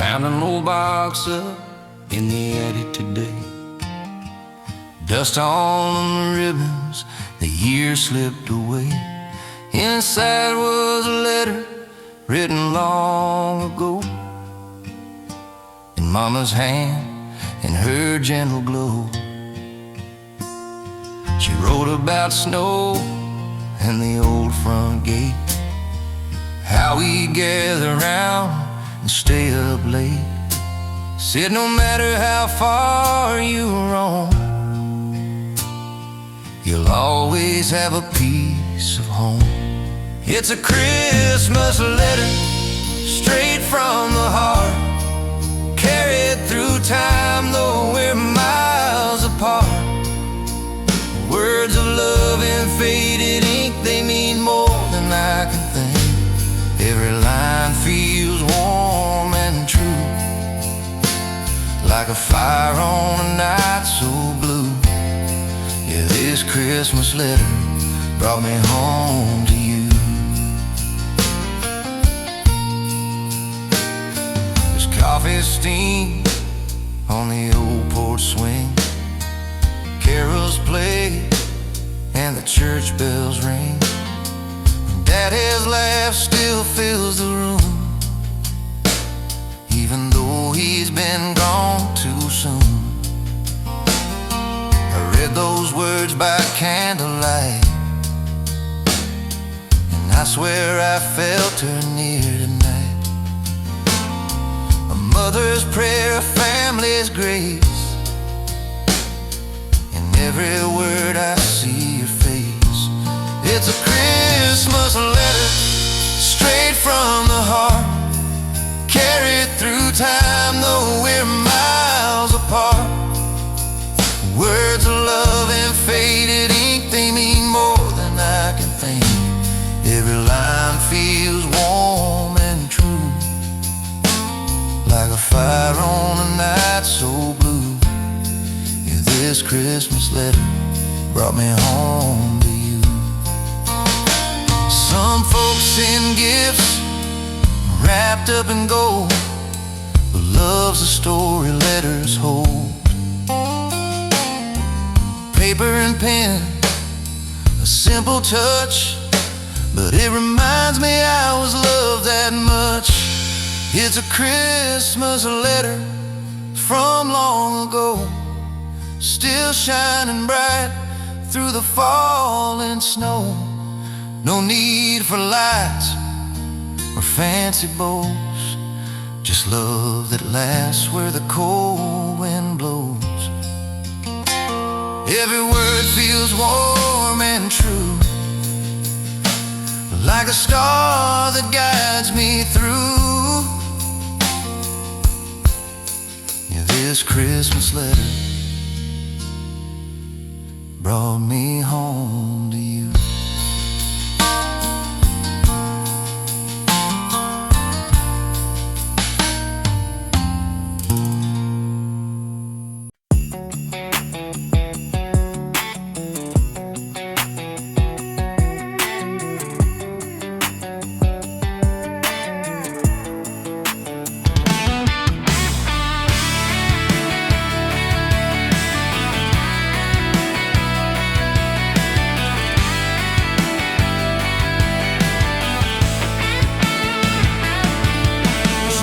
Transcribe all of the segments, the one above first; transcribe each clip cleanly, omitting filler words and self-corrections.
Found an old box up in the attic today. Dust on the ribbons, the years slipped away. Inside was a letter written long ago, in Mama's hand, in her gentle glow. She wrote about snow and the old front gate, how we gather round and stay up late. Said no matter how far you roam, you'll always have a piece of home. It's a Christmas letter straight from the heart, carried through time though we're miles apart. Words of love and faded ink, they mean more than I can think. Every line feels warm and true, like a fire on a night so blue. Yeah, this Christmas letter brought me home to you. There's coffee steam on the old porch swing, carols play and the church bells ring. Daddy's laugh still fills the room, even though he's been gone too soon. I read those words by candlelight, and I swear I felt her near tonight. A mother's prayer, a family's grace, in every word I see your face. It's a Christmas letter straight from the heart, carried through time though we're miles apart. Words of love and faded ink, they mean more than I can think. Every line feels warm and true, like a fire on a night so blue. Yeah, this Christmas letter brought me home to you. Some folks send gifts wrapped up in gold, but love's a story letters hold. Paper and pen, a simple touch, but it reminds me I was loved that much. It's a Christmas letter from long ago, still shining bright through the falling snow. No need for lights or fancy bows, just love that lasts where the cold wind blows. Every word feels warm and true, like a star that guides me through. Yeah, this Christmas letter brought me home to you.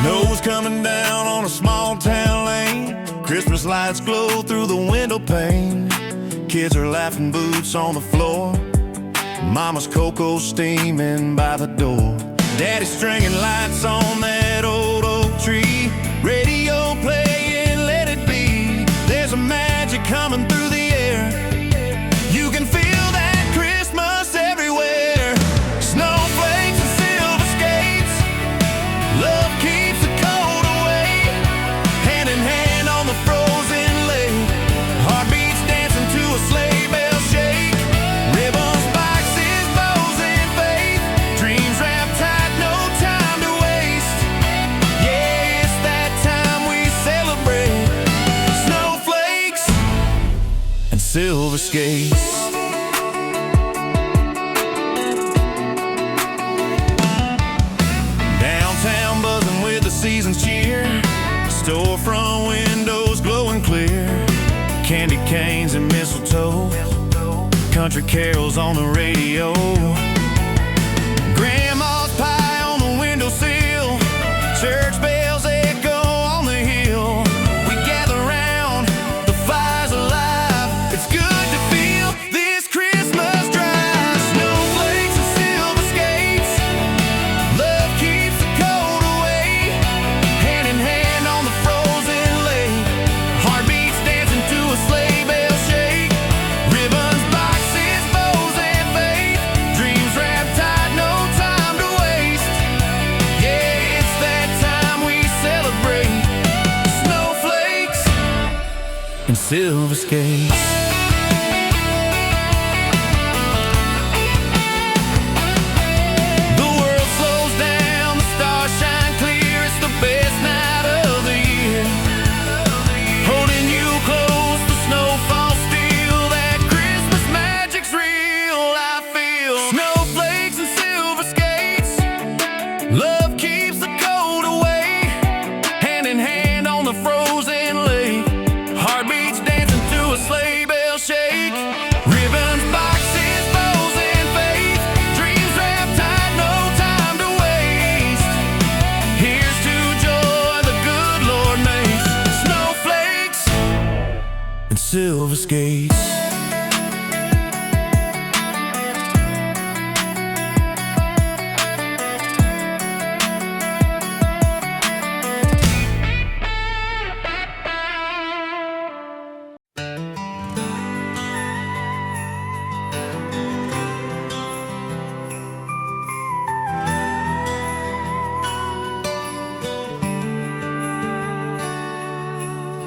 Snow's coming down on a small town lane, Christmas lights glow through the window pane. Kids are laughing, boots on the floor, Mama's cocoa steaming by the door. Daddy's stringing lights on that old oak tree, radio playing Let It Be. There's a magic coming through the air, you can feel that Christmas everywhere. Snowflakes and silver skates, love keeps the cold away. Hand in hand on the frozen lake, heartbeats dancing to a sleigh bell shake. Ribbons, boxes, bows, and faith, dreams wrapped tight, no time to waste. Yeah, it's that time we celebrate. Snowflakes and silver skates. Downtown buzzing with the season's cheer, Storefront windows glowing clear, candy canes and mistletoe, country carols on the radio, grandma's pie on the windowsill, church bells echo on the hill. We gather round, the fire's alive. It's good to feel this Christmas drive. Snowflakes and silver skates, love keeps the cold away. Hand in hand on the frozen lake, heartbeats dancing to a sleigh bell shake. Ribbons, boxes, bows and faith, dreams wrapped tight, no time to waste. Yeah, it's that time we celebrate. Snowflakes and silver skates. The world slows down, the stars shine clear. It's the best night of the year. Holding you close, the snow falls still. That Christmas magic's real, I feel. Snowflakes and silver skates, love keeps the cold away. Hand in hand on the frozen lake, heartbeats dancing to a sleigh bell shake. Ribbons, boxes, bows and faith, dreams wrapped tight, no time to waste. Here's to joy the good Lord makes. Snowflakes and silver skates.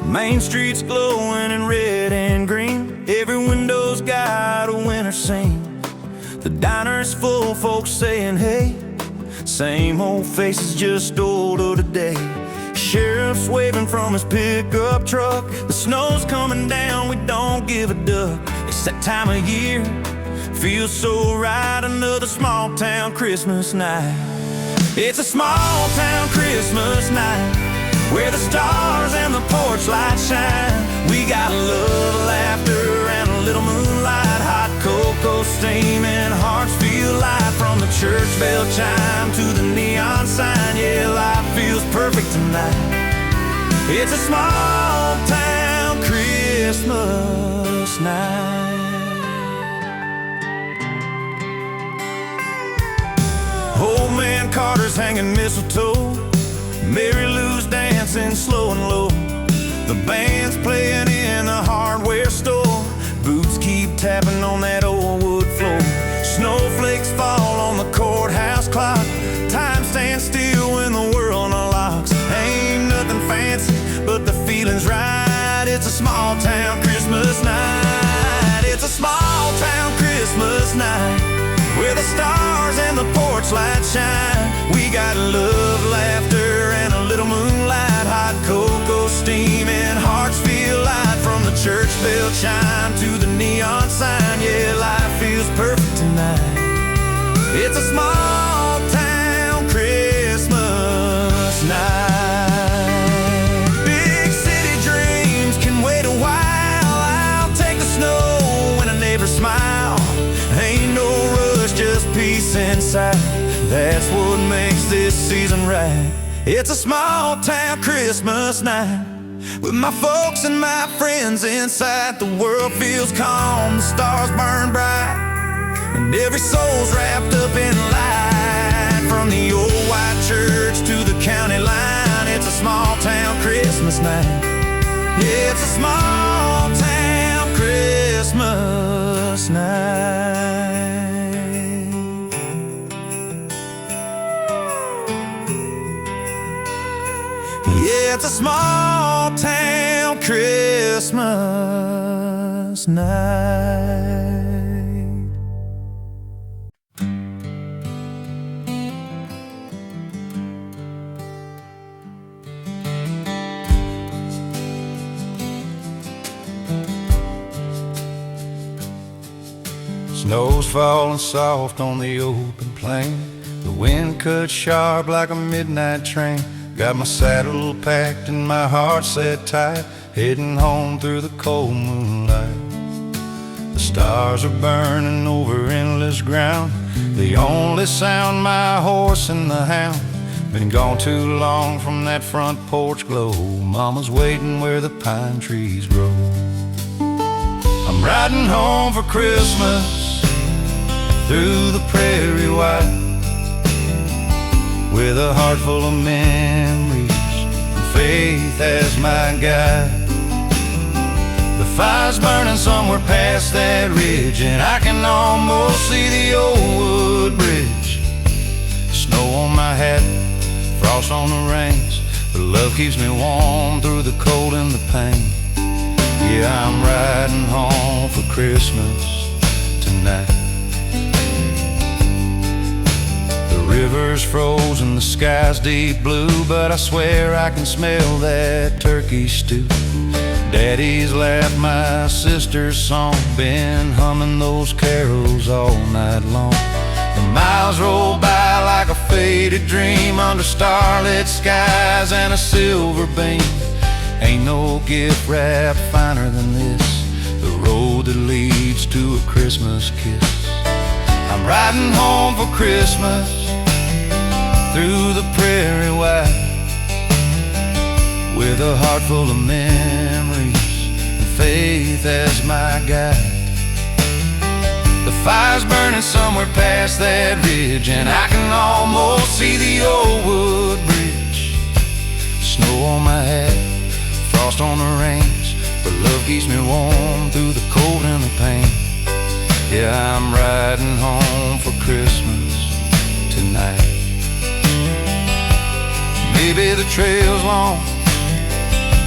Main Street's glowing in red and green. Every window's got a winter scene. The diner's full, folks saying hey. Same old faces, just older today. Sheriff's waving from his pickup truck. The snow's coming down, we don't give a duck. It's that time of year, feels so right. Another small town Christmas night. It's a small town Christmas night, where the stars and the porch lights shine. We got love, laughter, and a little moonlight. Hot cocoa steaming, hearts feel light. From the church bell chime to the neon sign, yeah, life feels perfect tonight. It's a small town Christmas night. Old man Carter's hanging mistletoe, Mary Lou's dancing slow and low. The band's playing in the hardware store. Boots keep tapping on that old wood floor. Snowflakes fall on the courthouse clock. Time stands still when the world unlocks. Ain't nothing fancy, but the feeling's right. It's a small town Christmas night. It's a small town Christmas night, where the stars and the porch lights shine. We got love, laughter, and a little moonlight. Hot cocoa steaming, hearts feel light. From the church bell chime to the neon sign, yeah, life feels perfect tonight. It's a small town Christmas night. Big city dreams can wait a while. I'll take the snow when a neighbor smile. Ain't no rush, just peace inside. That's what makes this season right. It's a small town Christmas night, with my folks and my friends inside. The world feels calm, the stars burn bright, and every soul's wrapped up in light. From the old white church to the county line, it's a small town Christmas night. Yeah, it's a small town Christmas night. Yeah, it's a small town Christmas night. Snow's falling soft on the open plain. The wind cuts sharp like a midnight train. Got my saddle packed and my heart set tight, heading home through the cold moonlight. The stars are burning over endless ground, the only sound my horse and the hound. Been gone too long from that front porch glow. Mama's waiting where the pine trees grow. I'm riding home for Christmas through the prairie wide, with a heart full of memories and faith as my guide. The fire's burning somewhere past that ridge, and I can almost see the old wood bridge. Snow on my hat, frost on the reins, but love keeps me warm through the cold and the pain. Yeah, I'm riding home for Christmas tonight. The river's frozen, the sky's deep blue, but I swear I can smell that turkey stew. Daddy's laugh, my sister's song, been humming those carols all night long. The miles roll by like a faded dream, under starlit skies and a silver beam. Ain't no gift wrapped finer than this, the road that leads to a Christmas kiss. I'm riding home for Christmas through the prairie wide, with a heart full of memories and faith as my guide. The fire's burning somewhere past that ridge, and I can almost see the old wood bridge. Snow on my hat, frost on the reins, but love keeps me warm through the cold and the pain. Yeah, I'm riding home for Christmas tonight. Maybe the trail's long,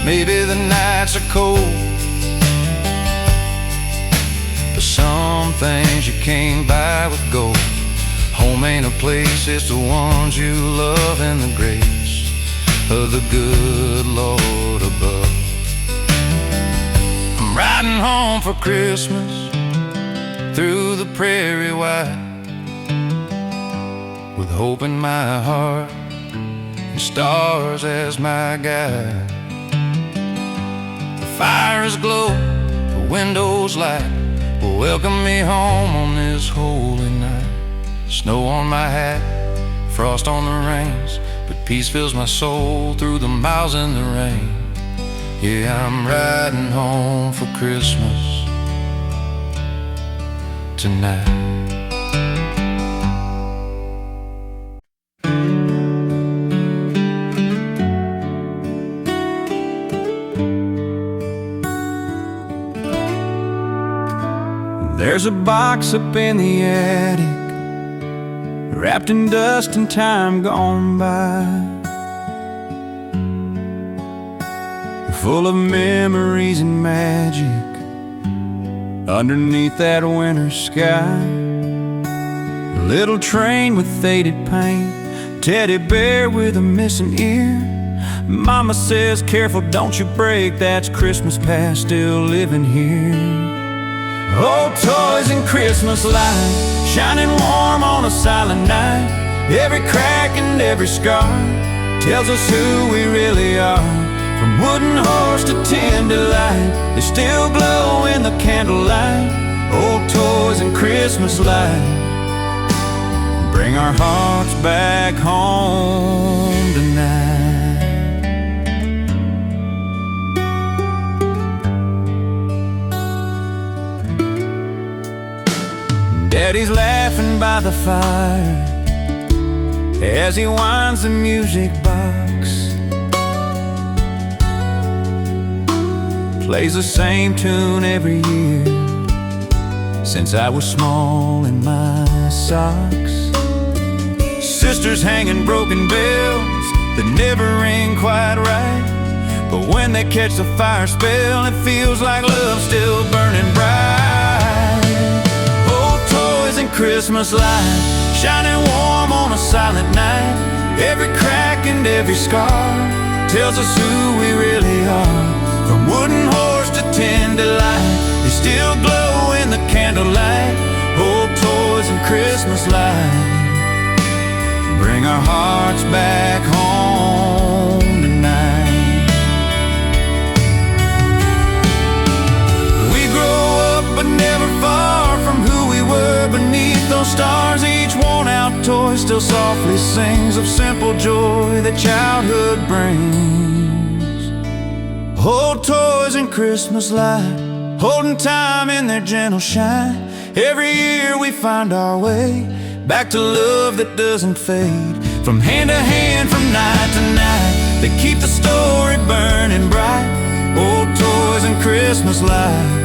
maybe the nights are cold, but some things you can't buy with gold. Home ain't a place, it's the ones you love and the grace of the good Lord above. I'm riding home for Christmas through the prairie wide, with hope in my heart and stars as my guide. The fires glow, the windows light, will welcome me home on this holy night. Snow on my hat, frost on the reins, but peace fills my soul through the miles and the rain. Yeah, I'm riding home for Christmas tonight. There's a box up in the attic, wrapped in dust and time gone by, full of memories and magic underneath that winter sky. A little train with faded paint, teddy bear with a missing ear. Mama says, careful, don't you break, that's Christmas past still living here. Old toys and Christmas lights, shining warm on a silent night. Every crack and every scar tells us who we really are. From wooden horse to tin delight, they still glow in the candlelight. Old toys and Christmas lights bring our hearts back home tonight. Daddy's laughing by the fire as he winds the music box, plays the same tune every year since I was small in my socks. Sisters hanging broken bells that never ring quite right, but when they catch the fire spell, it feels like love's still burning bright. Old toys and Christmas lights, shining warm on a silent night. Every crack and every scar tells us who we really are. From wooden horse to tin delight, they still glow in the candlelight. Old toys and Christmas lights bring our hearts back home stars, each worn-out toy still softly sings of simple joy that childhood brings. Old toys and Christmas light, holding time in their gentle shine. Every year we find our way back to love that doesn't fade. From hand to hand, from night to night, they keep the story burning bright. Old toys and Christmas light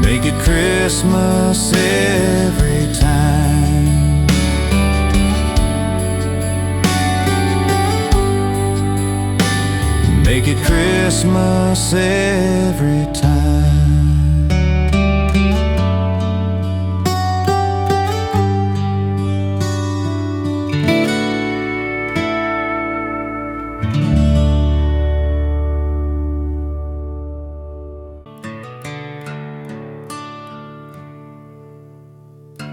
make it Christmas every time. Make it Christmas every time.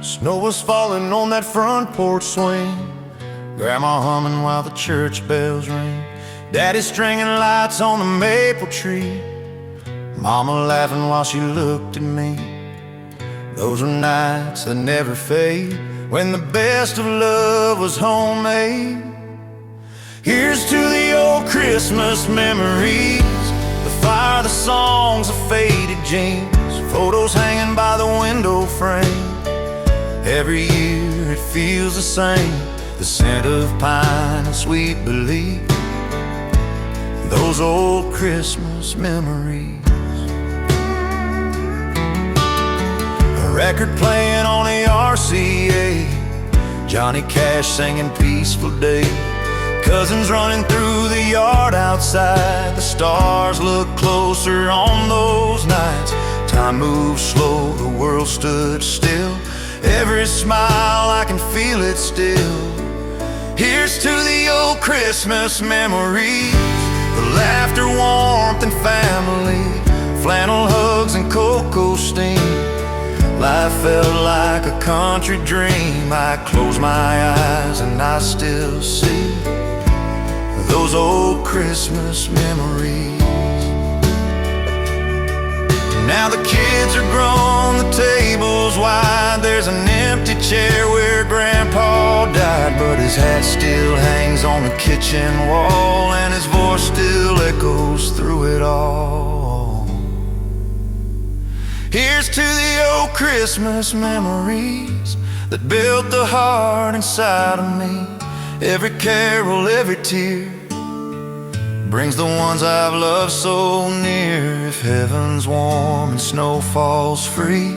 Snow was falling on that front porch swing, Grandma humming while the church bells ring, Daddy stringing lights on the maple tree, Mama laughing while she looked at me. Those were nights that never fade, when the best of love was homemade. Here's to the old Christmas memories, the fire, the songs, the faded jeans, photos hanging by the window frame. Every year it feels the same, the scent of pine and sweet belief, those old Christmas memories. A record playing on the RCA, Johnny Cash singing Peaceful Day, cousins running through the yard outside. The stars look closer on those nights. Time moved slow, the world stood still. Every smile, I can feel it still. Here's to the old Christmas memories, the laughter, warmth, and family, flannel hugs and cocoa steam. Life felt like a country dream. I close my eyes and I still see those old Christmas memories. Now the kids are grown, the table's wide, there's an empty chair where Grandpa died, but his hat still hangs on the kitchen wall, and his voice still echoes through it all. Here's to the old Christmas memories that built the heart inside of me. Every carol, every tear brings the ones I've loved so near. If heaven's warm and snow falls free,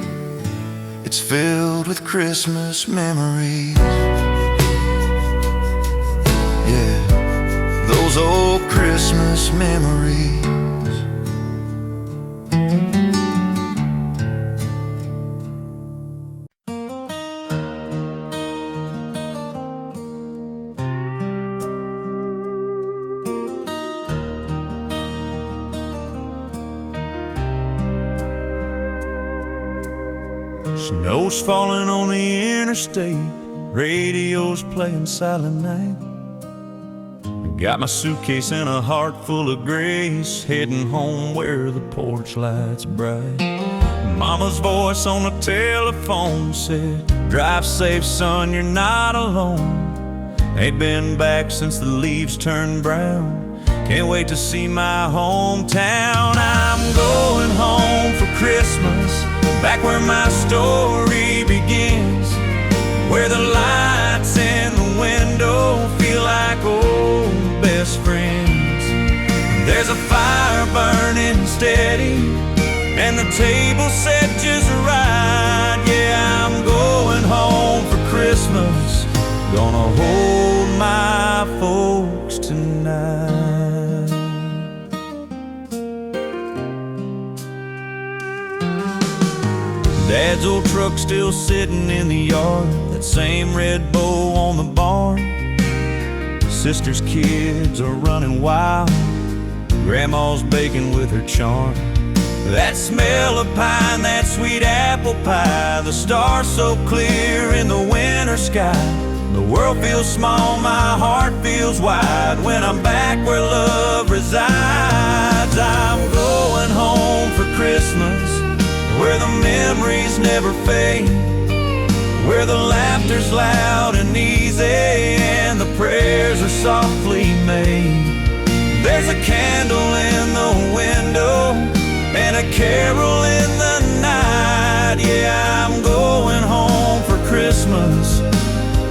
it's filled with Christmas memories. Yeah, those old Christmas memories. Snow's falling on the interstate, radio's playing Silent Night. Got my suitcase and a heart full of grace, heading home where the porch lights bright. Mama's voice on the telephone said, "Drive safe, son, you're not alone." Ain't been back since the leaves turned brown. Can't wait to see my hometown. I'm going home for Christmas, back where my story begins, where the lights in the window feel like old best friends. There's a fire burning steady, and the table set just right. Yeah, I'm going home for Christmas, gonna hold my folks tonight. Dad's old truck still sitting in the yard, that same red bow on the barn. Sister's kids are running wild, Grandma's baking with her charm. That smell of pine, that sweet apple pie, the stars so clear in the winter sky. The world feels small, my heart feels wide, when I'm back where love resides. I'm going home for Christmas, where the memories never fade, where the laughter's loud and easy and the prayers are softly made. There's a candle in the window and a carol in the night. Yeah, I'm going home for Christmas,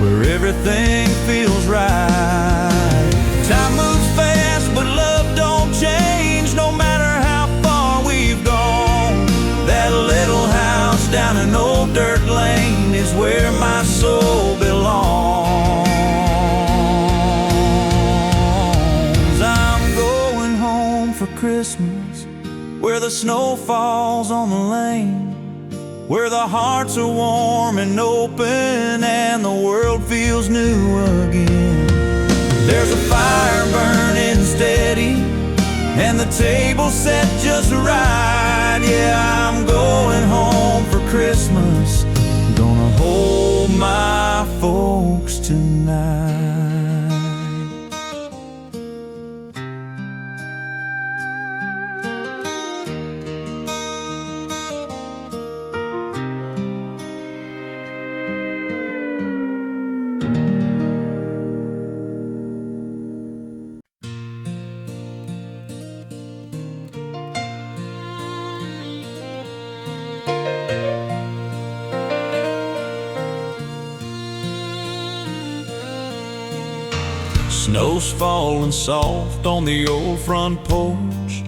where everything feels right. Time moves fast, but love don't change, no matter how far we've gone. That little house down an old dirt lane is where my soul belongs. I'm going home for Christmas, where the snow falls on the lane, where the hearts are warm and open and the world feels new again. There's a fire burning steady and the table set just right. Yeah, I'm going home for Christmas, gonna hold my folks tonight. Snow's falling soft on the old front porch,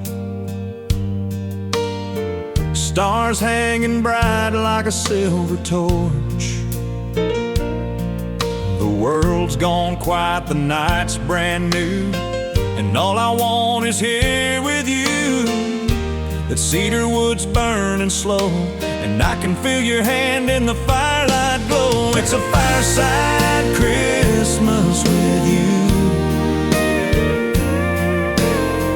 stars hanging bright like a silver torch. The world's gone quiet, the night's brand new, and all I want is here with you. That cedar wood's burning slow, and I can feel your hand in the firelight glow. It's a fireside Christmas with you,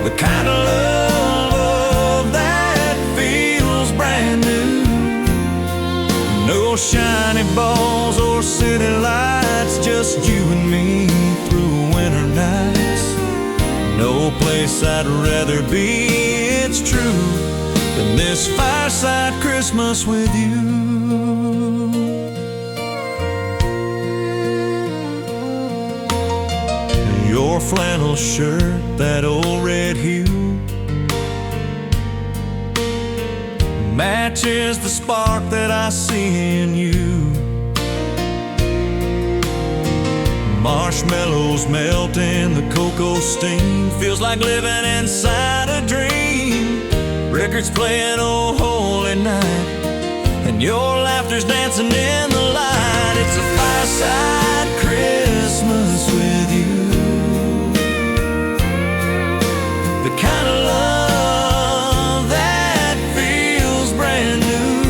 the kind of love that feels brand new. No shiny balls or city lights, just you and me through winter nights. No place I'd rather be, it's true, than this fireside Christmas with you. Your flannel shirt, that old red hue, matches the spark that I see in you. Marshmallows melt in the cocoa steam, feels like living inside a dream. Records playing Oh Holy Night, and your laughter's dancing in the light. It's a fireside Christmas with you, the kind of love that feels brand new.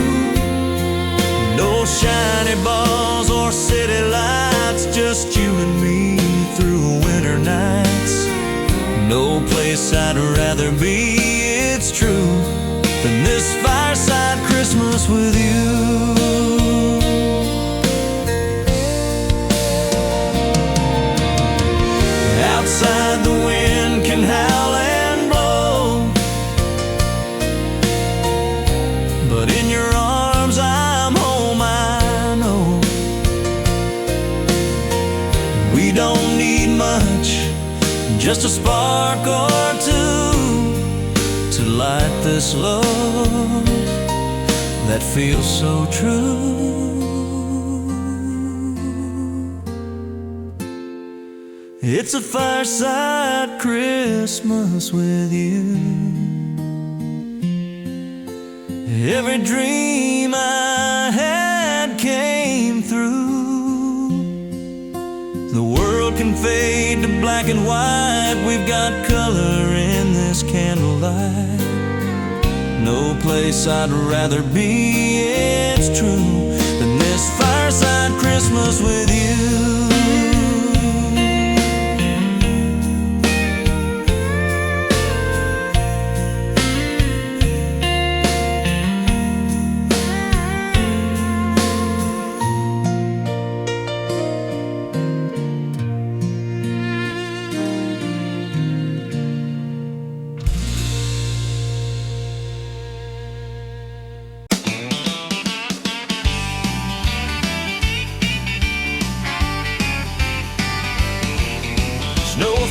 No shiny balls or city lights, just you and me through winter nights. No place I'd rather be, it's true, than this fireside Christmas with you. Outside the wind can howl and blow, but in your arms I'm home, I know. We don't need much, just a spark or two to light this love that feels so true. It's a fireside Christmas with you. Every dream I had came through. The world can fade to black and white, we've got color in this candlelight. No place I'd rather be, it's true, than this fireside Christmas with you.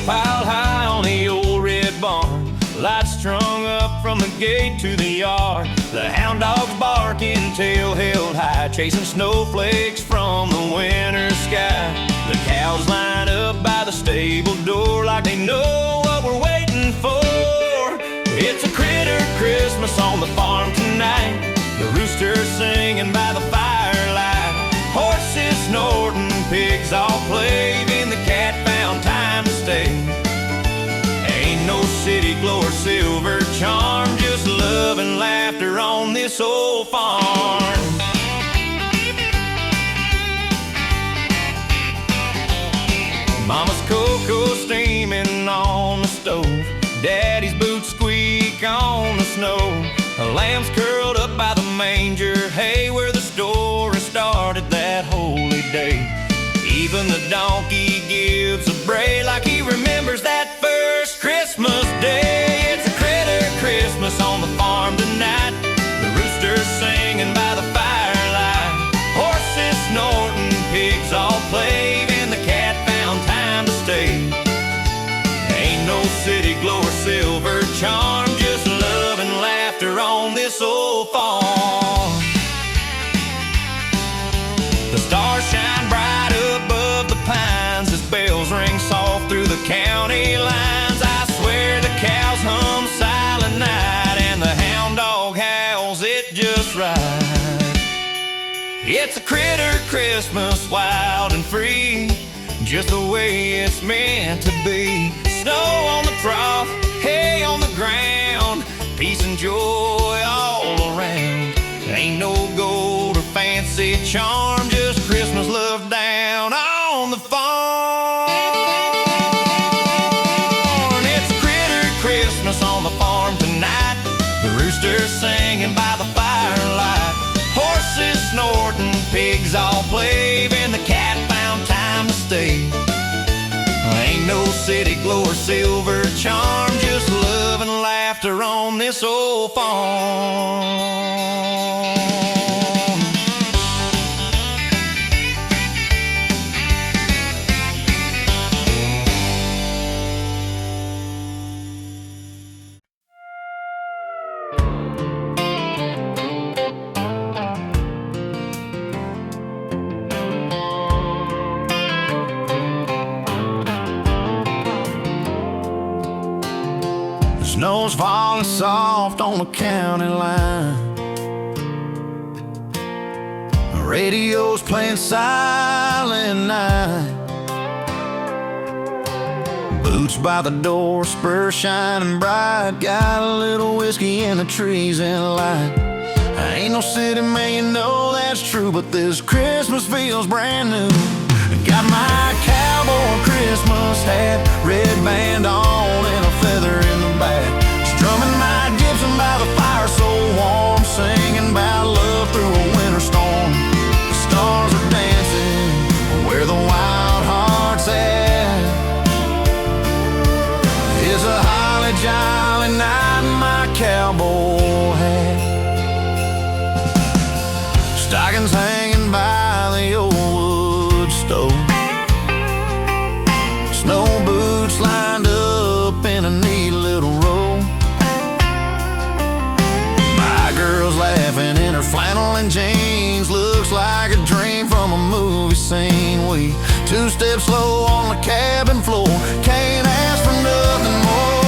piled high on the old red barn, lights strung up from the gate to the yard. The hound dogs barking, tail held high, chasing snowflakes from the winter sky. The cows line up by the stable door like they know what we're waiting for. It's a critter Christmas on the farm tonight, the rooster singing by the firelight, horses snorting, pigs all playing, the cat found time to stay. Ain't no city glow or silver charm, just love and laughter on this old farm. Mama's cocoa steaming on the stove, Daddy's boots squeak on the snow. The lamb's curled up by the manger, hay where the story started that holy day. Even the donkey gives a bray like he remembers that first Christmas day. It's a critter Christmas on the farm tonight, the rooster singing by the firelight, horses snorting, pigs all playing, the cat found time to stay. Ain't no city glow or silver charm, just love and laughter on this old farm. The stars shine bright above the pines as bells ring soft through the county lines. I swear the cows hum silent night and the hound dog howls it just right. It's a critter Christmas, wild and free, just the way it's meant to be. Snow on the trough, hay on the ground, peace and joy all around. Ain't no gold or fancy charm, just Christmas love down on the farm. It's a critter Christmas on the farm tonight, the rooster singing by the firelight, horses snorting, pigs all playing, the cat found time to stay. Ain't no city glow or silver charm, just love and laughter on this old farm. Snow's falling soft on the county line, the radio's playing Silent Night. Boots by the door, spurs shining bright, got a little whiskey in the trees and light. I ain't no city man, you know that's true, but this Christmas feels brand new. Got my cowboy Christmas hat, red band on and a feather in the back, strumming my Gibson by the fire so warm, singing about love through a winter storm. The stars are dancing where the wild heart's at. It's a holly jolly night in my cowboy hat, stockings hanging by the old wood stove, snow boots lined up in a neat little row, my girl's laughing in her flannel and jeans, looks like a dream from a movie scene. We two-step slow on the cabin floor, can't ask for nothing more.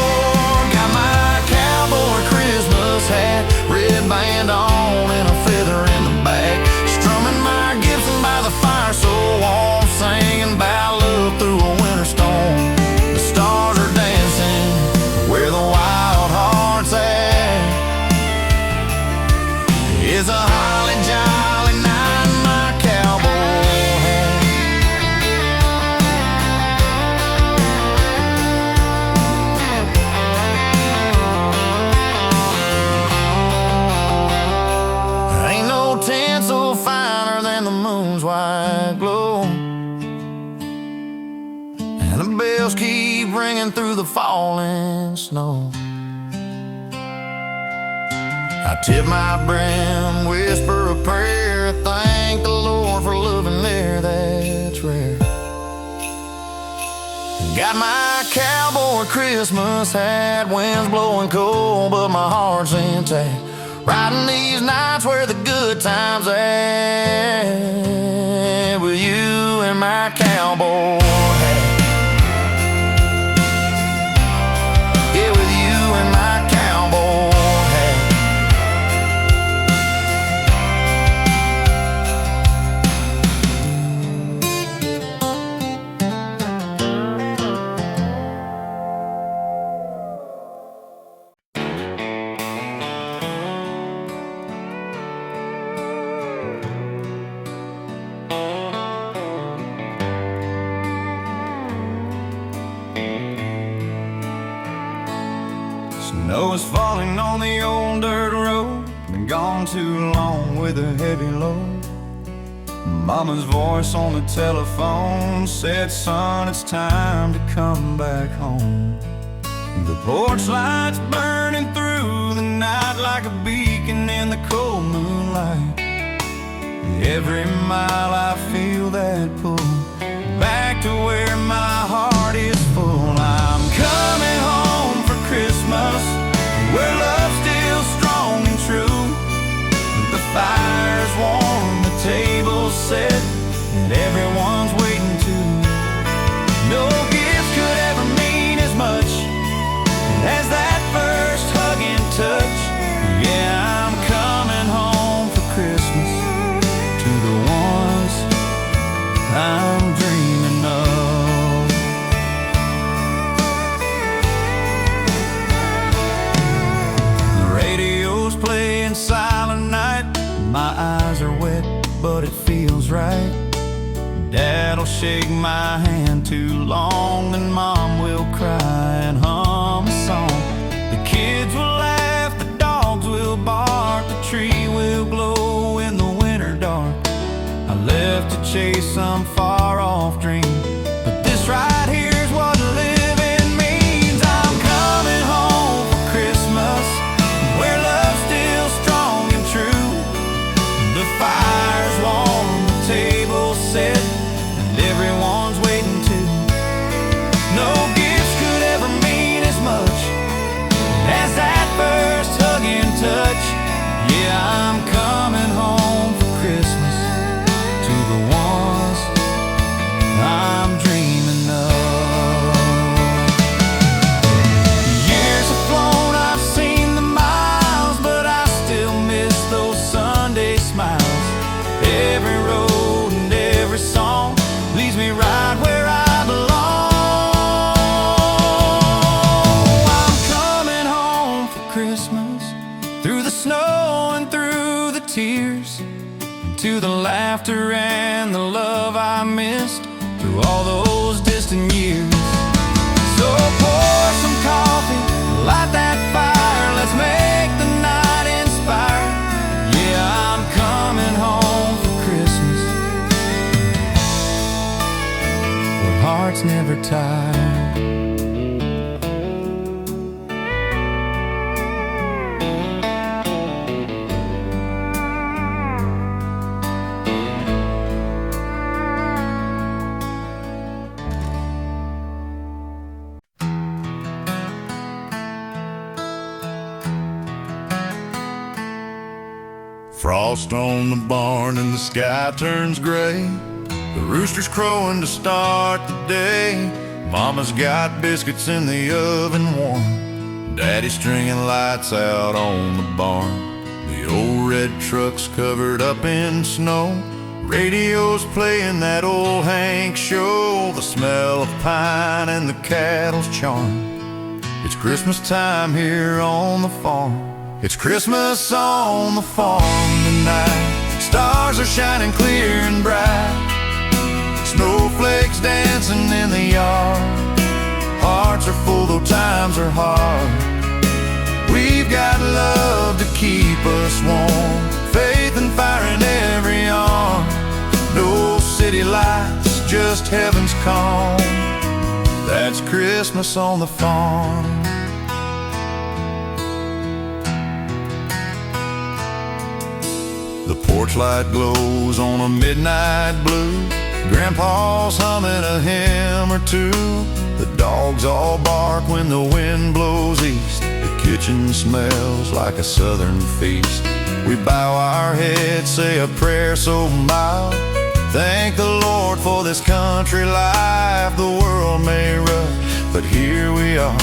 Got my cowboy Christmas hat, red band on and a feather in the back, strumming my Gibson by the fire so warm, singing about love through a winter storm. The stars are dancing where the wild heart's at. It's a holly jolly night in my cowboy hat. Ain't no tinsel finer than the moon's white glow, and the bells keep ringing through the falling snow. I tip my brim, whisper a prayer, thank the Lord for loving there, that's rare. Got my cowboy Christmas hat, winds blowing cold, but my heart's intact. Riding these nights where the good times at, with you and my cowboy hat. Yeah, with you and my cowboy hat. Snow is falling on the old dirt road. Been gone too long with a heavy load. Mama's voice on the telephone said, son, it's time to come back home. The porch lights burning through the night like a beacon in the cold moonlight. Every mile I feel that pull back to where my heart is full. I'm coming home for Christmas, where love's still strong and true. The fire's warm, the table's set, and everyone's waiting too. No gift could ever mean as much as that first hug and touch. Yeah, I'm coming home for Christmas to the ones I'm dreaming of. The radio's playing Silent Night. My eyes are wet, but it feels right. Dad'll shake my hand too long, then Mom will cry and hum a song. The kids will laugh, the dogs will bark, the tree will glow in the winter dark. I left to chase some far-off dream, but this right here's what living means. I'm coming home for Christmas, where love's still strong and true. The fire's warm, the table's set, and everyone's waiting too. No gifts could ever mean as much as that first hug and touch. Yeah, I'm coming home for Christmas to the ones I'm dreaming of. Years have flown, I've seen the miles, but I still miss those Sunday smiles. Every road and every song leads me right where I belong. I'm coming home for Christmas, through the snow and through the tears, to the laughter and the love I missed through all those distant years. So pour some coffee, light that fire, let's make the night inspire. Yeah, I'm coming home for Christmas, where hearts never tire. Frost on the barn and the sky turns gray. The rooster's crowing to start the day. Mama's got biscuits in the oven warm. Daddy's stringing lights out on the barn. The old red truck's covered up in snow. Radio's playing that old Hank show. The smell of pine and the cattle's charm. It's Christmas time here on the farm. It's Christmas on the farm tonight. Stars are shining clear and bright. Snowflakes dancing in the yard. Hearts are full though times are hard. We've got love to keep us warm, faith and fire in every arm. No city lights, just heaven's calm. That's Christmas on the farm. The porch light glows on a midnight blue. Grandpa's humming a hymn or two. The dogs all bark when the wind blows east. The kitchen smells like a southern feast. We bow our heads, say a prayer so mild. Thank the Lord for this country life. The world may rush, but here we are,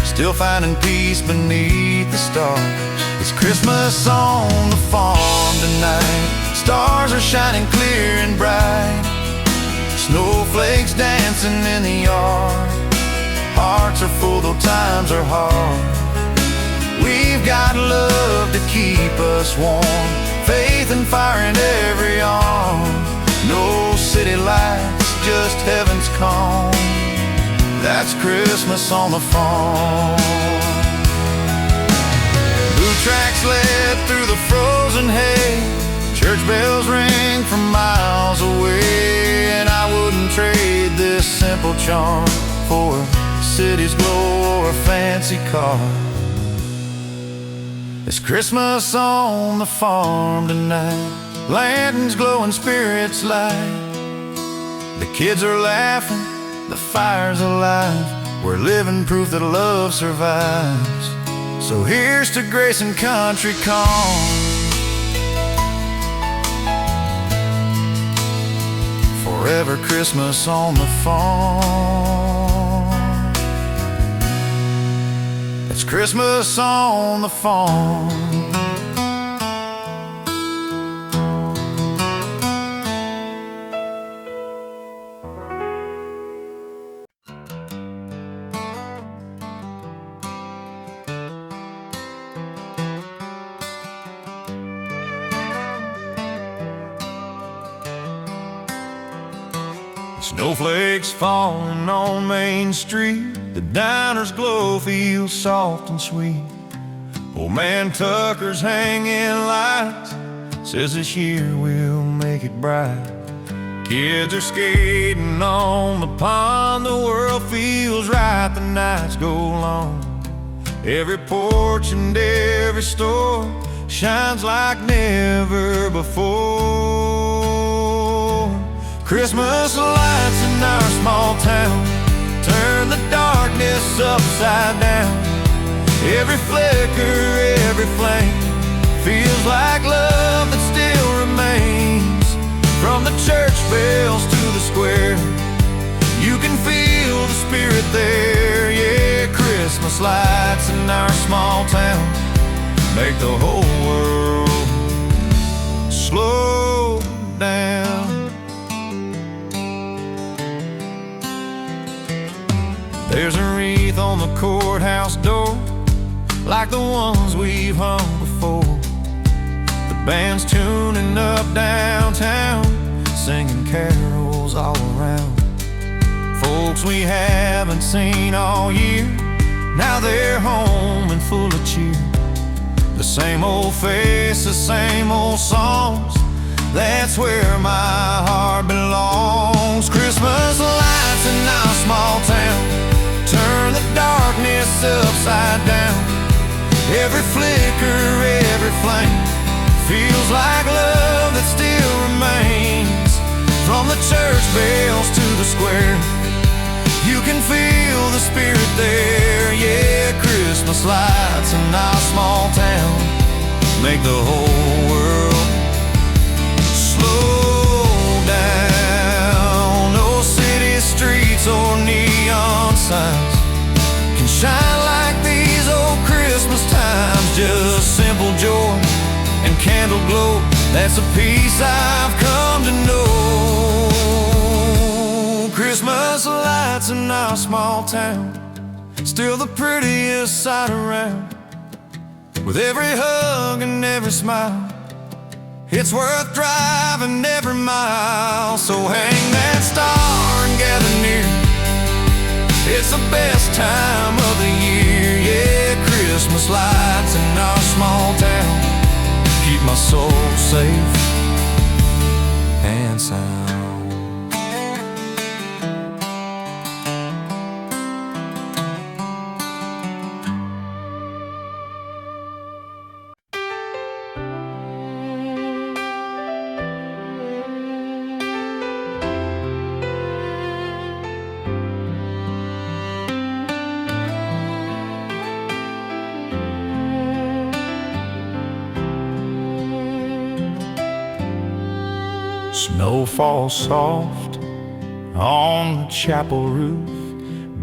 still finding peace beneath the stars. It's Christmas on the farm tonight. Stars are shining clear and bright. Snowflakes dancing in the yard. Hearts are full though times are hard. We've got love to keep us warm, faith and fire in every arm. No city lights, just heaven's calm. That's Christmas on the farm. Blue tracks led through the frozen hay. Church bells ring from miles away, and I wouldn't trade this simple charm for a city's glow or a fancy car. It's Christmas on the farm tonight. Lanterns glowing, spirits light. The kids are laughing, the fire's alive. We're living proof that love survives. So here's to grace and country calm. Forever Christmas on the farm. It's Christmas on the farm. Snowflakes falling on Main Street. The diner's glow feels soft and sweet. Old man Tucker's hanging lights, says this year we'll make it bright. Kids are skating on the pond. The world feels right, the nights go long. Every porch and every store shines like never before. Christmas lights in our small town turn the darkness upside down. Every flicker, every flame feels like love that still remains. From the church bells to the square, you can feel the spirit there. Yeah, Christmas lights in our small town make the whole world slow down. There's a wreath on the courthouse door, like the ones we've hung before. The band's tuning up downtown, singing carols all around. Folks we haven't seen all year, now they're home and full of cheer. The same old face, the same old songs, that's where my heart belongs. Christmas lights in our small town turn the darkness upside down. Every flicker, every flame feels like love that still remains. From the church bells to the square, you can feel the spirit there. Yeah, Christmas lights in our small town make the whole world slow down. No city streets or neon signs can shine like these old Christmas times. Just simple joy and candle glow, that's a peace I've come to know. Christmas lights in our small town, still the prettiest sight around. With every hug and every smile, it's worth driving every mile. So hang that star and gather near, it's the best time of the year. Yeah, Christmas lights in our small town keep my soul safe and sound. Snow falls soft on the chapel roof.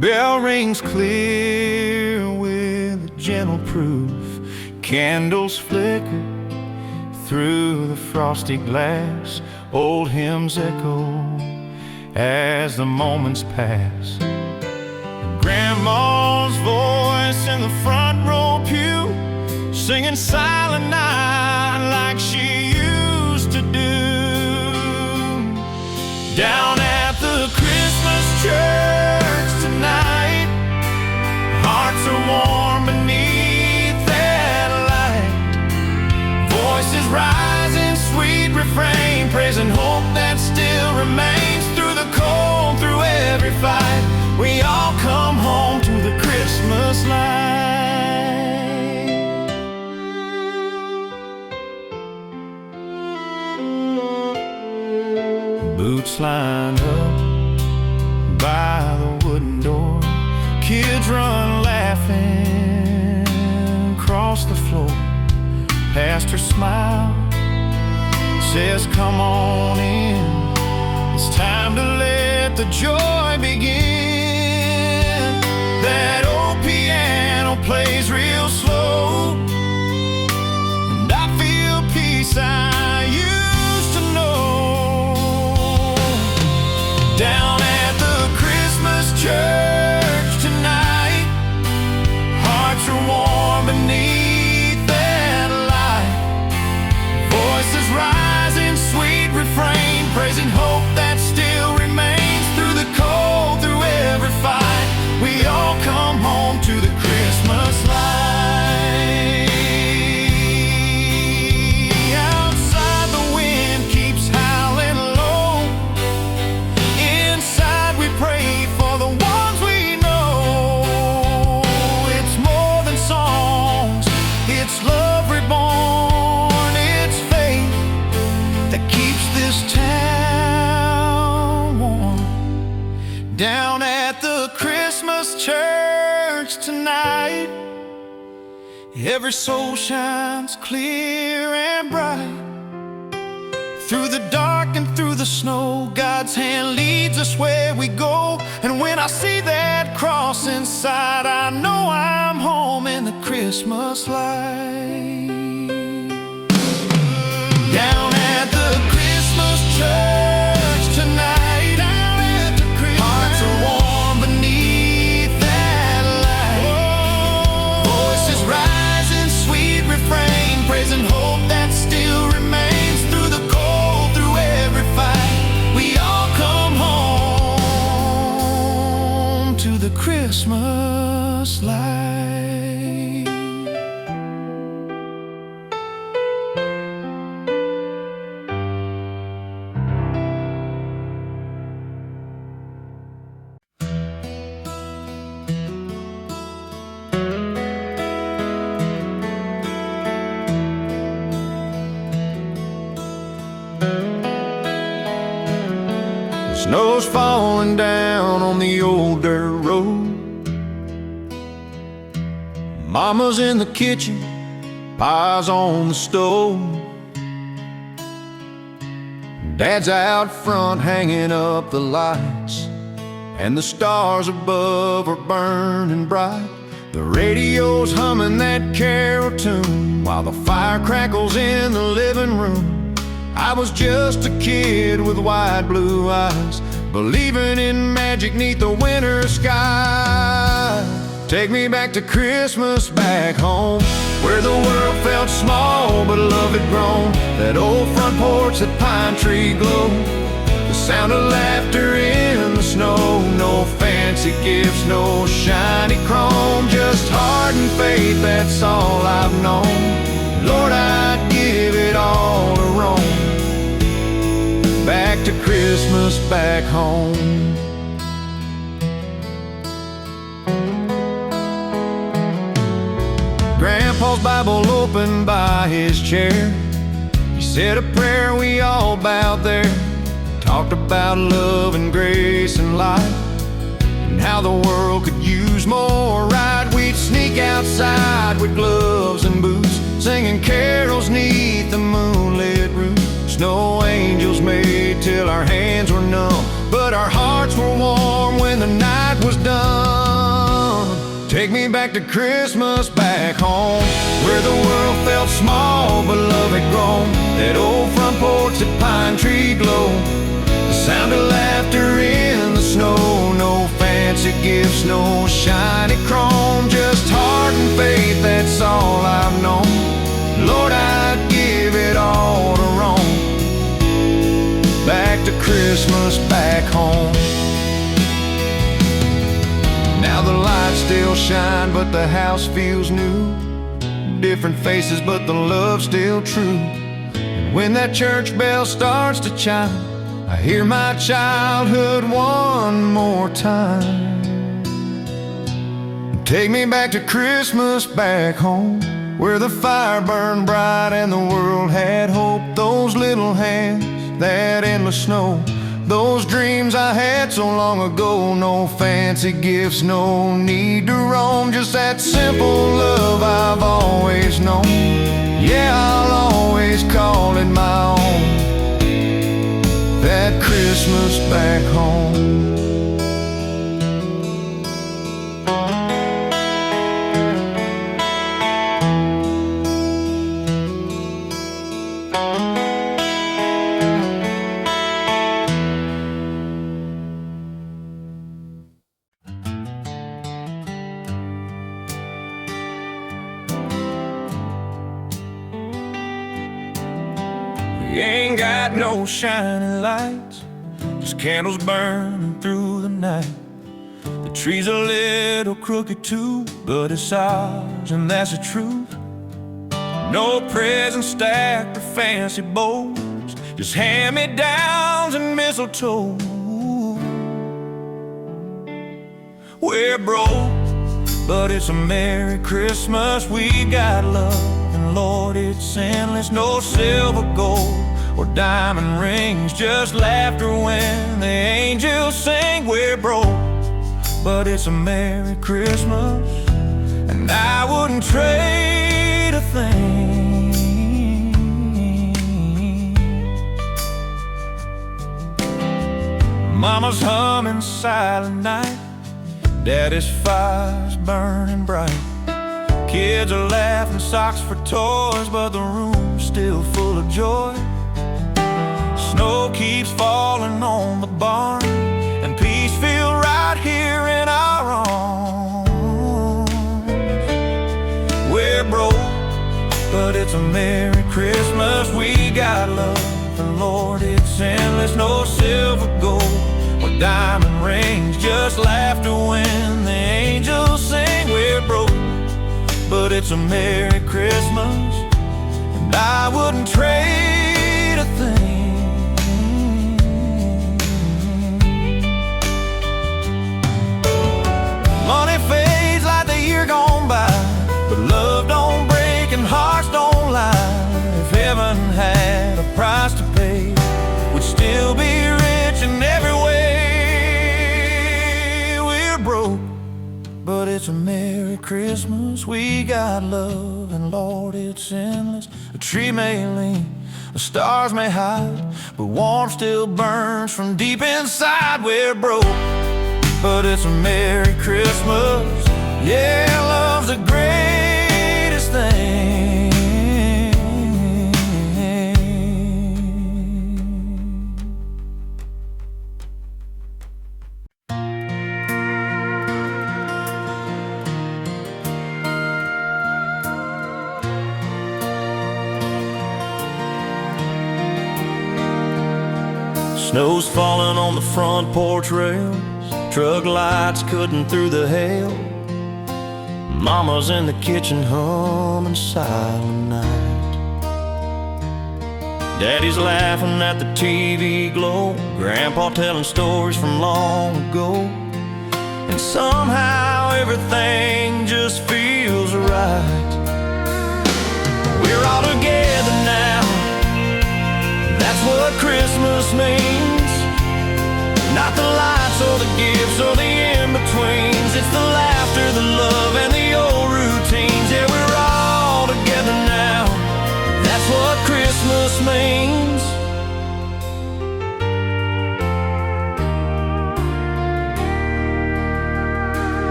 Bell rings clear with a gentle proof. Candles flicker through the frosty glass. Old hymns echo as the moments pass. Grandma's voice in the front row pew, singing Silent Night like she used to do. Down at the Christmas church tonight, hearts are warm beneath that light. Voices rising, sweet refrain, praising hope that still remains. Through the cold, through every fight, we all come home to the Christmas light. Boots lined up by the wooden door. Kids run laughing across the floor. Pastor smile says, come on in. It's time to let the joy begin. That old piano plays real slow, and I feel peace I used to know. Down at the Christmas church tonight, hearts are warm beneath that light. Voices rising, sweet refrain, praising hope that still remains. Through the cold, through every fight, we all come home to the Christmas light. Outside the wind keeps howling low. Inside we pray for the ones we know. It's more than songs, it's love reborn. It's faith that keeps this town warm. Down at the Christmas church tonight, every soul shines clear and bright. Through the dark and through the snow, God's hand leads us where we go. And when I see that cross inside, I know I'm home in the Christmas light. Down at the Christmas church tonight, hearts are warm beneath that light. Voices rising, sweet refrain, praising hope that still remains. Through the cold, through every fight, we all come home to the Christmas light. Snow's falling down on the old dirt road. Mama's in the kitchen, Pa's on the stove. Dad's out front hanging up the lights, and the stars above are burning bright. The radio's humming that carol tune while the fire crackles in the living room. I was just a kid with wide blue eyes, believing in magic 'neath the winter sky. Take me back to Christmas back home, where the world felt small but love had grown. That old front porch, that pine tree glow, the sound of laughter in the snow. No fancy gifts, no shiny chrome, just heart and faith, that's all I've known. Lord, I'd give it all to roam back to Christmas back home. Grandpa's Bible open by his chair. He said a prayer, we all bowed there. Talked about love and grace and light, and how the world could use more right. We'd sneak outside with gloves and boots, singing carols 'neath the moonlit roof. Snow angels made till our hands were numb, but our hearts were warm when the night was done. Take me back to Christmas back home, where the world felt small but love had grown. That old front porch, that pine tree glow, the sound of laughter in the snow. No fancy gifts, no shiny chrome, just heart and faith, that's all I've known. Lord, I'd give it all to roam back to Christmas back home. Now the lights still shine, but the house feels new. Different faces, but the love's still true. And when that church bell starts to chime, I hear my childhood one more time. Take me back to Christmas back home, where the fire burned bright and the world had hope. Those little hands, that endless snow, those dreams I had so long ago. No fancy gifts, no need to roam, just that simple love I've always known. Yeah, I'll always call it my own, that Christmas back home. We ain't got no shining lights, just candles burning through the night. The tree's a little crooked too, but it's ours and that's the truth. No presents stacked or fancy bows, just hand-me-downs and mistletoe. We're broke, but it's a Merry Christmas. We got love, and Lord, it's endless. No silver, gold, or diamond rings, just laughter when the angels sing. We're broke, but it's a Merry Christmas, and I wouldn't trade a thing. Mama's humming Silent Night, Daddy's fire's burning bright. Kids are laughing, socks for toys, but the room's still full of joy. Snow keeps falling on the barn, and peace feels right here in our arms. We're broke, but it's a Merry Christmas. We got love, and Lord, it's endless. No silver, gold, or diamond rings, just laughter when the angels sing. We're broke, but it's a Merry Christmas, and I wouldn't trade a thing. Money fades like the year gone by, but love don't break and hearts don't lie. If heaven had a price to pay, we'd still be rich in every way. We're broke, but it's a Merry Christmas. We got love, and Lord, it's endless. A tree may lean, the stars may hide, but warmth still burns from deep inside. We're broke, but it's a Merry Christmas. Yeah, love's the greatest thing. Snow's falling on the front porch rails, truck lights cutting through the hail. Mama's in the kitchen humming Silent Night. Daddy's laughing at the TV glow, Grandpa telling stories from long ago. And somehow everything just feels right. We're all together now, that's what Christmas means. Not the lights or the gifts or the in-betweens, it's the laughter, the love, and the old routines. Yeah, we're all together now, that's what Christmas means.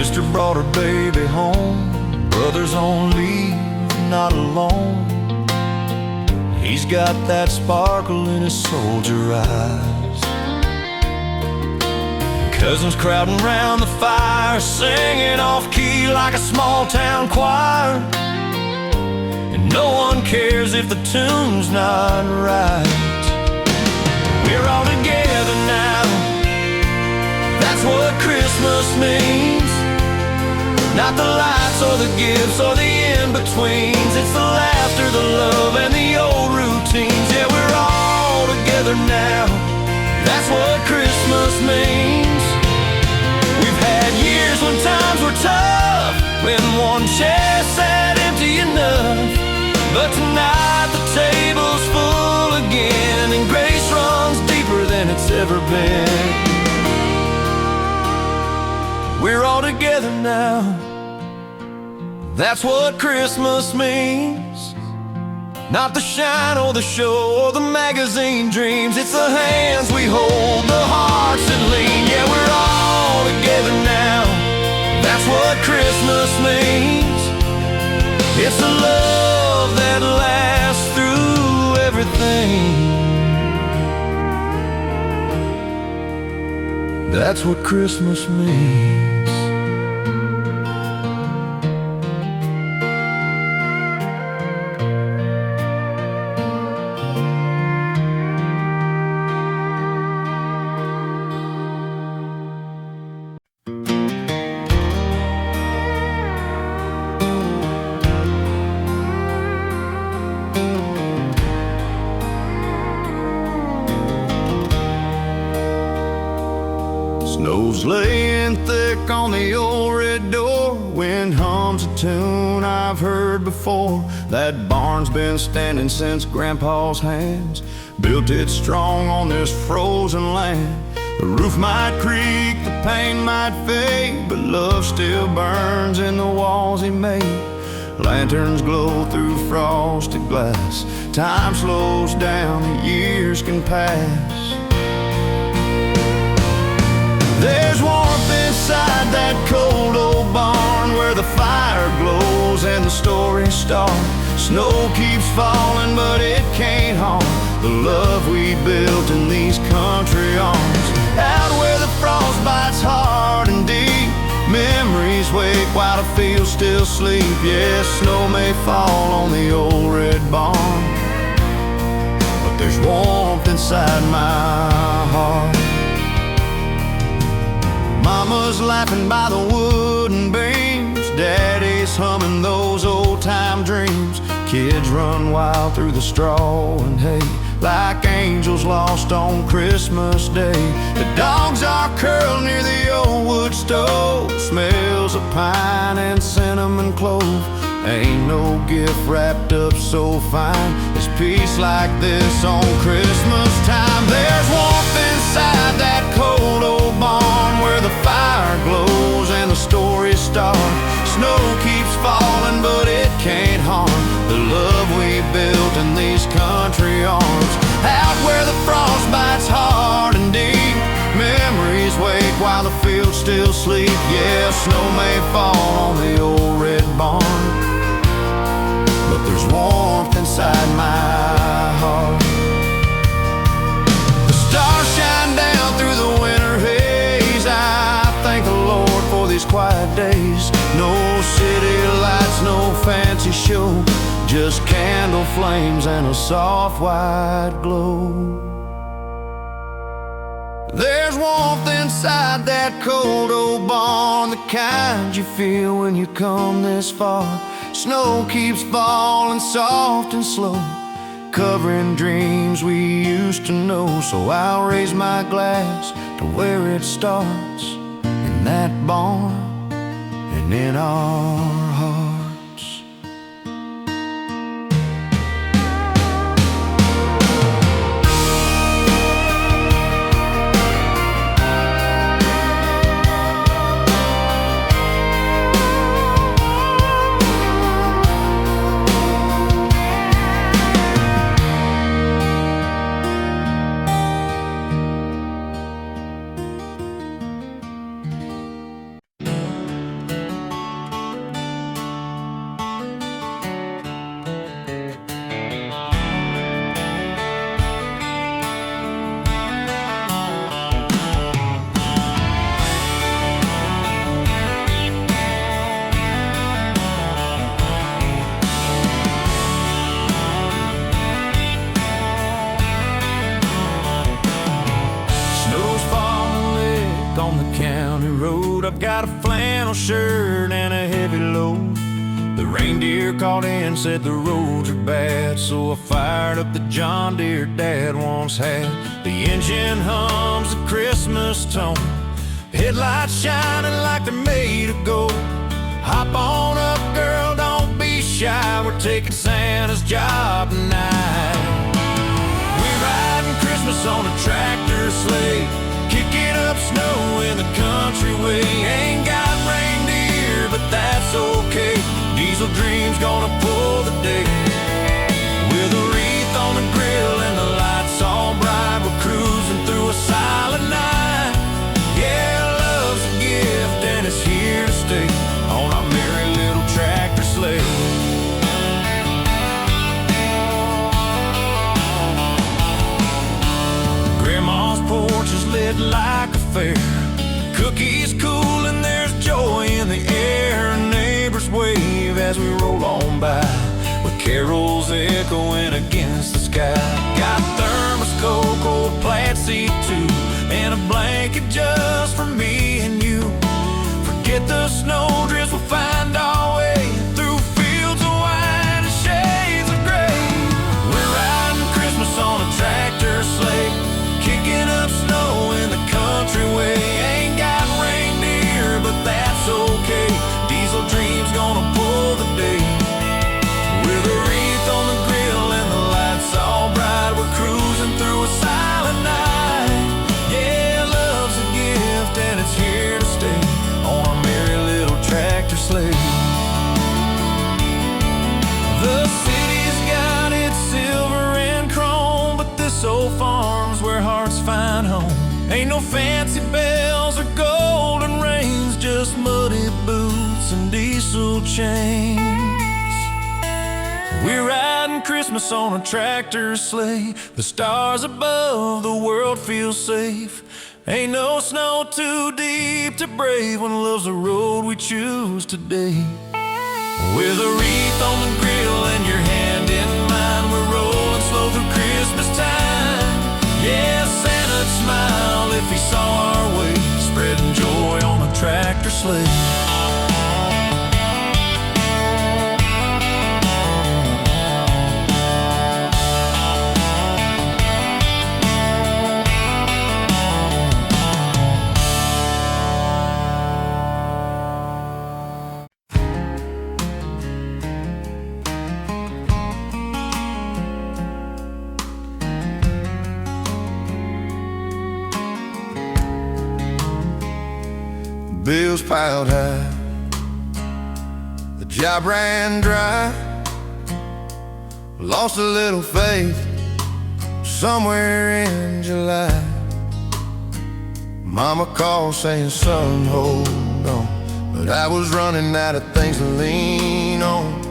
Sister brought her baby home, brother's on leave, not alone. He's got that sparkle in his soldier eyes. Cousins crowding round the fire, singing off key like a small town choir. And no one cares if the tune's not right. We're all together now, that's what Christmas means. Not the lights or the gifts or the in-betweens. It's the laughter, the love, and the old routines. Yeah, we're all together now, that's what Christmas means. We've had years when times were tough, when one chair sat empty enough. But tonight the table's full again, and grace runs deeper than it's ever been. We're all together now, that's what Christmas means. Not the shine or the show or the magazine dreams. It's the hands we hold, the hearts that lean. Yeah, we're all together now, that's what Christmas means. It's the love that lasts through everything. That's what Christmas means. Snow's laying thick on the old red door. Wind hums a tune I've heard before. That barn's been standing since Grandpa's hands built it strong on this frozen land. The roof might creak, the paint might fade, but love still burns in the walls he made. Lanterns glow through frosted glass. Time slows down, the years can pass. There's warmth inside that cold old barn, where the fire glows and the stories start. Snow keeps falling, but it can't harm the love we built in these country arms. Out where the frost bites hard and deep, memories wake while the fields still sleep. Yeah, snow may fall on the old red barn, but there's warmth inside my heart. Mama's laughing by the wooden beams, Daddy's humming those old-time dreams. Kids run wild through the straw and hay, like angels lost on Christmas Day. The dogs are curled near the old wood stove, smells of pine and cinnamon clove. Ain't no gift wrapped up so fine as peace like this on Christmas time. There's warmth inside that cold old barn, where the fire glows and the stories start. Snow keeps falling, but it can't harm the love we built in these country arms. Out where the frost bites hard and deep, memories wake while the fields still sleep. Yeah, snow may fall on the old red barn, but there's warmth inside my heart. The stars shine down through the winter haze. I thank the Lord for these quiet days. No city lights, no fancy show, just candle flames and a soft white glow. There's warmth inside that cold old barn, the kind you feel when you come this far. Snow keeps falling soft and slow, covering dreams we used to know. So I'll raise my glass to where it starts, in that barn and in our hearts. on the county road. I've got a flannel shirt and a heavy load. The reindeer called in, said the roads are bad, so I fired up the John Deere Dad once had. The engine hums a Christmas tone, headlights shining like they're made of gold. Hop on up, girl, don't be shy, we're taking Santa's job tonight. We're riding Christmas on a tractor sleigh, kicking up snow in the country way. Ain't got reindeer, but that's okay, Diesel Dream's gonna pull the day. With a wreath on the grill and the lights all bright, we're cruising through a silent night. Yeah, love's a gift and it's here to stay on our merry little tractor sleigh. Grandma's porch is lit like a fair, cookies cool and there's joy in the air. Neighbors wave as we roll on by, with carols echoing against the sky. Got thermos Coke, old plaid seat too, and a blanket just for me and you. Forget the snowdrifts, we'll find our way through fields of white and shades of gray. We're riding Christmas on a tractor sleigh, kicking up snow in the country way. Ain't got reindeer, but that's okay, Diesel Dream's gonna pull the day. With a wreath on the grill and the lights all bright, we're cruising through a silent night. Yeah, love's a gift and it's here to stay on our merry little tractor sleigh. The city's got its silver and chrome, but this old farm's where hearts find home. Ain't no fancy bells or golden rings, just muddy boots and diesel chains. We're riding Christmas on a tractor sleigh, the stars above, the world feels safe. Ain't no snow too deep to brave when love's the road we choose today. With a wreath on the grill and your hand in mine, we're rolling slow through Christmas time. Yeah, Santa'd smile if he saw our way, spreading joy on the tractor sleigh. Bills piled high, the job ran dry. Lost a little faith somewhere in July. Mama called saying, son, hold on, but I was running out of things to lean on.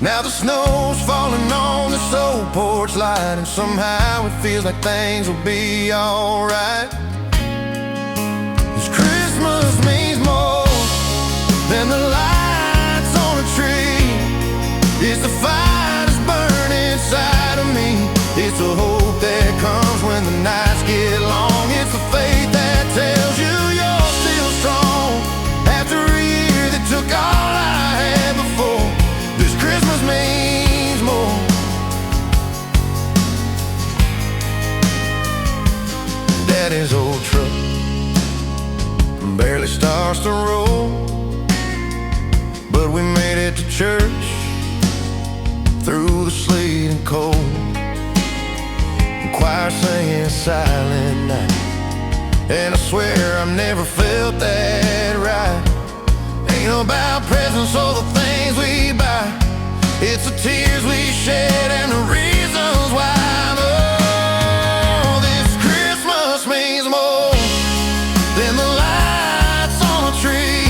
Now the snow's falling on this old porch light, and somehow it feels like things will be alright. Christmas means more than the lights on a tree. It's the fire that's burning inside of me. It's the hope that comes when the nights get long. It's the faith that tells you you're still strong after a year that took all I had before. This Christmas means more. Daddy's old truck barely starts to roll, but we made it to church through the sleet and cold. The choir singing Silent Night, and I swear I've never felt that right. Ain't about presents or the things we buy, it's the tears we shed and the reasons why. Oh, this Christmas means more than the lights on a tree.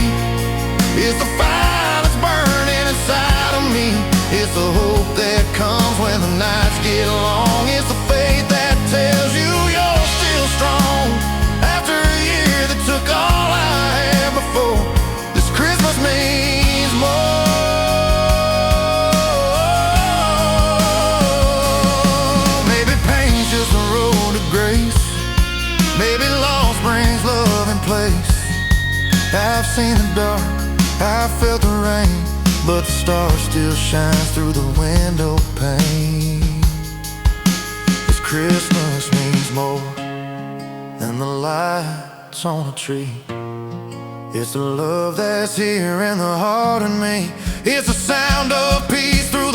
It's the fire that's burning inside of me. It's the hope that comes when the nights get long. It's the faith that tells you you're still strong after a year that took all I had before. This Christmas means more. Maybe I've seen the dark, I've felt the rain, but the star still shines through the window pane. This Christmas means more than the lights on a tree. It's the love that's here in the heart of me. It's the sound of peace through